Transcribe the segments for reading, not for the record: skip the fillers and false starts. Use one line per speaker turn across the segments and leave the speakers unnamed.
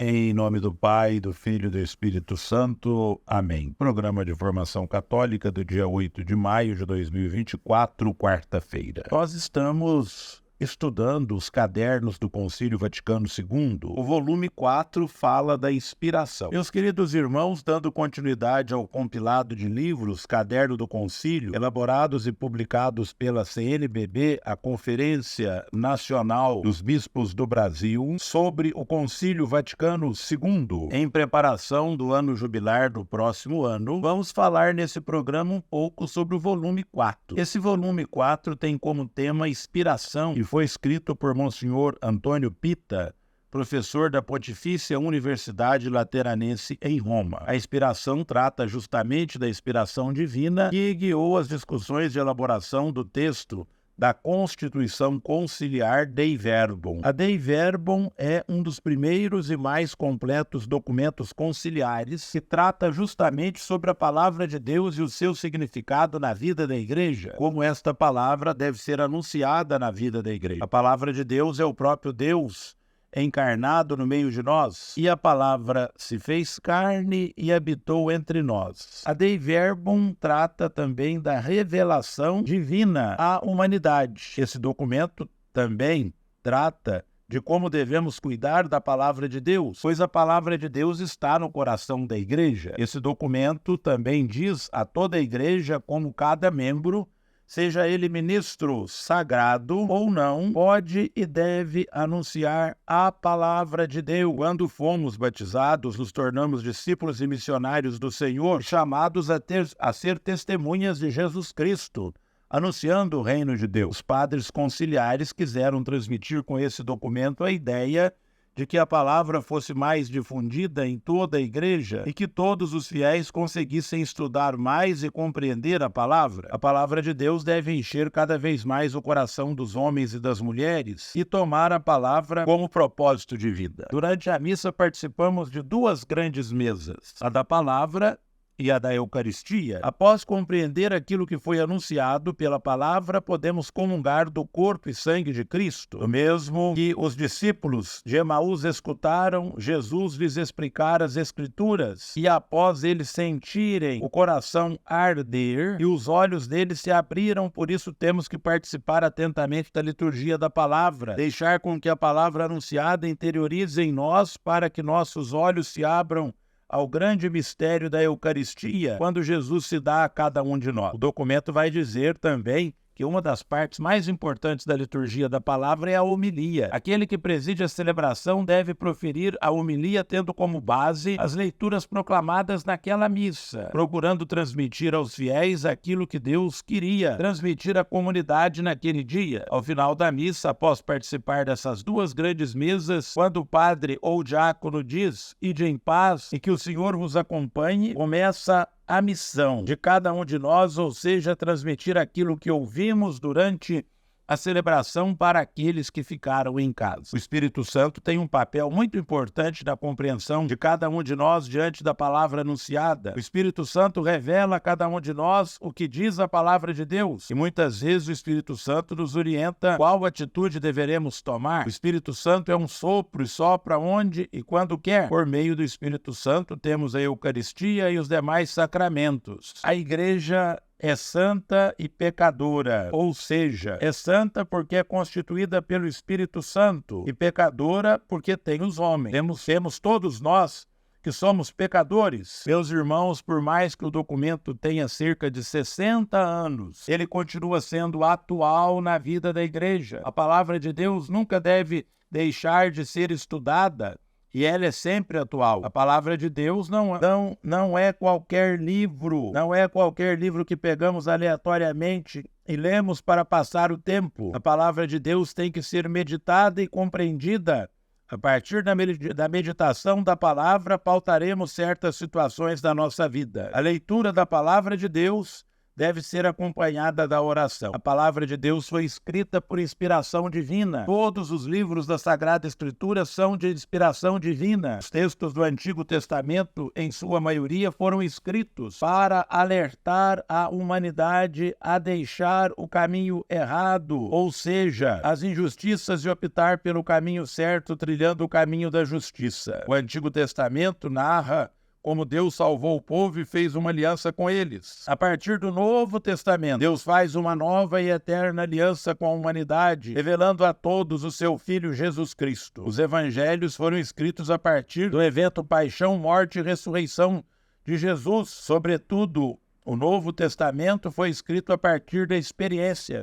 Em nome do Pai, do Filho e do Espírito Santo. Amém. Programa de Formação Católica do dia 8 de maio de 2024, quarta-feira. Nós estamos estudando os cadernos do Concílio Vaticano II. O volume 4 fala da inspiração. Meus queridos irmãos, dando continuidade ao compilado de livros Caderno do Concílio, elaborados e publicados pela CNBB, a Conferência Nacional dos Bispos do Brasil, sobre o Concílio Vaticano II, em preparação do ano jubilar do próximo ano, vamos falar nesse programa um pouco sobre o volume 4. Esse volume 4 tem como tema inspiração e foi escrito por Monsenhor Antônio Pita, professor da Pontifícia Universidade Lateranense em Roma. A inspiração trata justamente da inspiração divina que guiou as discussões de elaboração do texto da Constituição Conciliar Dei Verbum. A Dei Verbum é um dos primeiros e mais completos documentos conciliares que trata justamente sobre a palavra de Deus e o seu significado na vida da Igreja, como esta palavra deve ser anunciada na vida da Igreja. A palavra de Deus é o próprio Deus encarnado no meio de nós, e a palavra se fez carne e habitou entre nós. A Dei Verbum trata também da revelação divina à humanidade. Esse documento também trata de como devemos cuidar da palavra de Deus, pois a palavra de Deus está no coração da Igreja. Esse documento também diz a toda a Igreja como cada membro, seja ele ministro sagrado ou não, pode e deve anunciar a palavra de Deus. Quando fomos batizados, nos tornamos discípulos e missionários do Senhor, chamados a ser testemunhas de Jesus Cristo, anunciando o reino de Deus. Os padres conciliares quiseram transmitir com esse documento a ideia de que a palavra fosse mais difundida em toda a Igreja e que todos os fiéis conseguissem estudar mais e compreender a palavra. A palavra de Deus deve encher cada vez mais o coração dos homens e das mulheres e tomar a palavra como propósito de vida. Durante a missa participamos de duas grandes mesas, a da palavra e a da Eucaristia. Após compreender aquilo que foi anunciado pela palavra, podemos comungar do corpo e sangue de Cristo. O mesmo que os discípulos de Emaús escutaram Jesus lhes explicar as Escrituras, e após eles sentirem o coração arder e os olhos deles se abriram, por isso temos que participar atentamente da liturgia da palavra, deixar com que a palavra anunciada interiorize em nós para que nossos olhos se abram ao grande mistério da Eucaristia, quando Jesus se dá a cada um de nós. O documento vai dizer também que uma das partes mais importantes da liturgia da palavra é a homilia. Aquele que preside a celebração deve proferir a homilia tendo como base as leituras proclamadas naquela missa, procurando transmitir aos fiéis aquilo que Deus queria transmitir à comunidade naquele dia. Ao final da missa, após participar dessas duas grandes mesas, quando o padre ou o diácono diz "Ide em paz e que o Senhor vos acompanhe", começa a missão de cada um de nós, ou seja, transmitir aquilo que ouvimos durante a celebração para aqueles que ficaram em casa. O Espírito Santo tem um papel muito importante na compreensão de cada um de nós diante da palavra anunciada. O Espírito Santo revela a cada um de nós o que diz a palavra de Deus, e muitas vezes o Espírito Santo nos orienta qual atitude deveremos tomar. O Espírito Santo é um sopro e sopra onde e quando quer. Por meio do Espírito Santo temos a Eucaristia e os demais sacramentos. A Igreja é santa e pecadora, ou seja, é santa porque é constituída pelo Espírito Santo e pecadora porque tem os homens. Temos todos nós que somos pecadores. Meus irmãos, por mais que o documento tenha cerca de 60 anos, ele continua sendo atual na vida da Igreja. A palavra de Deus nunca deve deixar de ser estudada, e ela é sempre atual. A palavra de Deus não é qualquer livro, não é qualquer livro que pegamos aleatoriamente e lemos para passar o tempo. A palavra de Deus tem que ser meditada e compreendida. A partir da meditação da palavra, pautaremos certas situações da nossa vida. A leitura da palavra de Deus deve ser acompanhada da oração. A palavra de Deus foi escrita por inspiração divina. Todos os livros da Sagrada Escritura são de inspiração divina. Os textos do Antigo Testamento, em sua maioria, foram escritos para alertar a humanidade a deixar o caminho errado, ou seja, as injustiças, e optar pelo caminho certo, trilhando o caminho da justiça. O Antigo Testamento narra como Deus salvou o povo e fez uma aliança com eles. A partir do Novo Testamento, Deus faz uma nova e eterna aliança com a humanidade, revelando a todos o seu Filho Jesus Cristo. Os evangelhos foram escritos a partir do evento paixão, morte e ressurreição de Jesus. Sobretudo, o Novo Testamento foi escrito a partir da experiência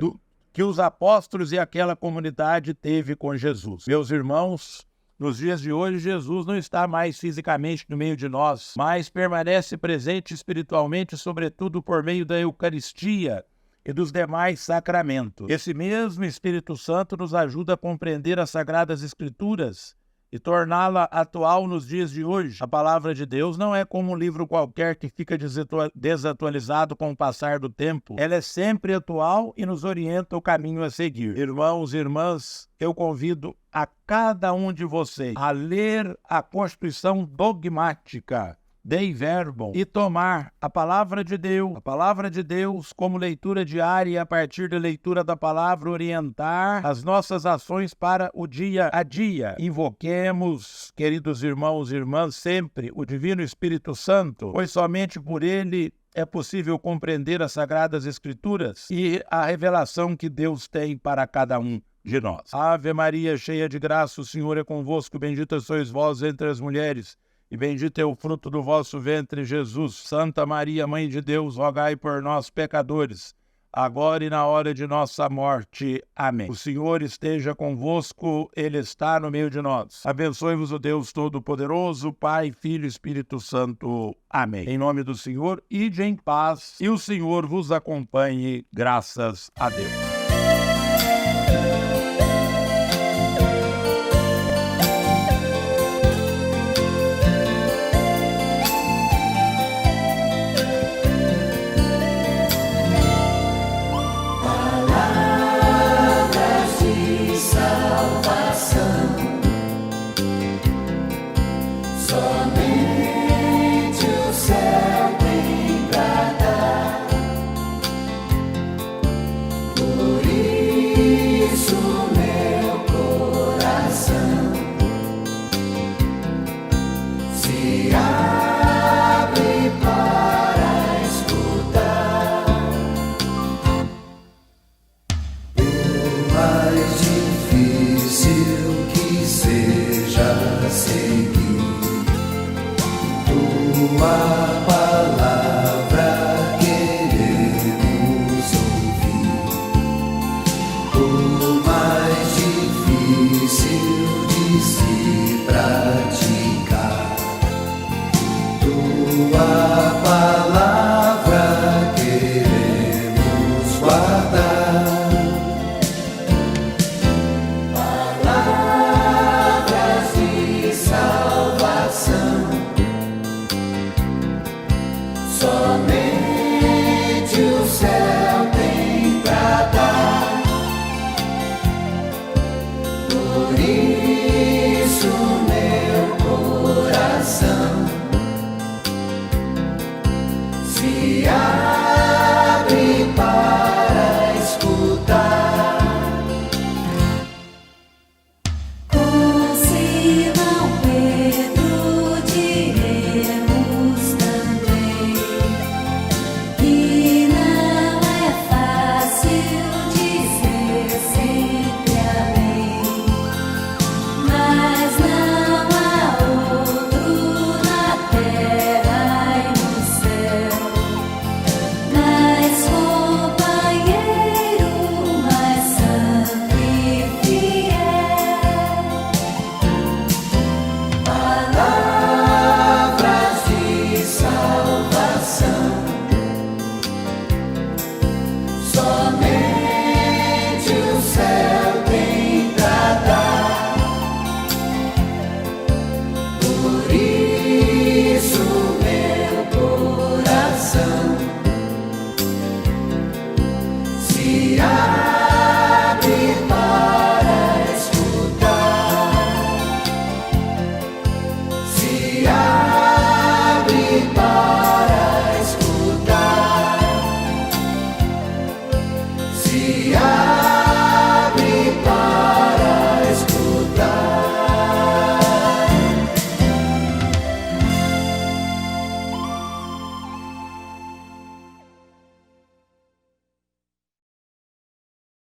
que os apóstolos e aquela comunidade teve com Jesus. Meus irmãos, nos dias de hoje, Jesus não está mais fisicamente no meio de nós, mas permanece presente espiritualmente, sobretudo por meio da Eucaristia e dos demais sacramentos. Esse mesmo Espírito Santo nos ajuda a compreender as Sagradas Escrituras e torná-la atual nos dias de hoje. A palavra de Deus não é como um livro qualquer que fica desatualizado com o passar do tempo. Ela é sempre atual e nos orienta o caminho a seguir. Irmãos e irmãs, eu convido a cada um de vocês a ler a Constituição Dogmática Dei Verbum e tomar a palavra de Deus como leitura diária e a partir da leitura da palavra orientar as nossas ações para o dia a dia. Invoquemos, queridos irmãos e irmãs, sempre o Divino Espírito Santo, pois somente por ele é possível compreender as Sagradas Escrituras e a revelação que Deus tem para cada um de nós. Ave Maria, cheia de graça, o Senhor é convosco, bendita sois vós entre as mulheres, e bendito é o fruto do vosso ventre, Jesus. Santa Maria, Mãe de Deus, rogai por nós, pecadores, agora e na hora de nossa morte. Amém. O Senhor esteja convosco, Ele está no meio de nós. Abençoe-vos o Deus Todo-Poderoso, Pai, Filho e Espírito Santo. Amém. Em nome do Senhor, ide em paz, e o Senhor vos acompanhe, graças a Deus.
Seguir tua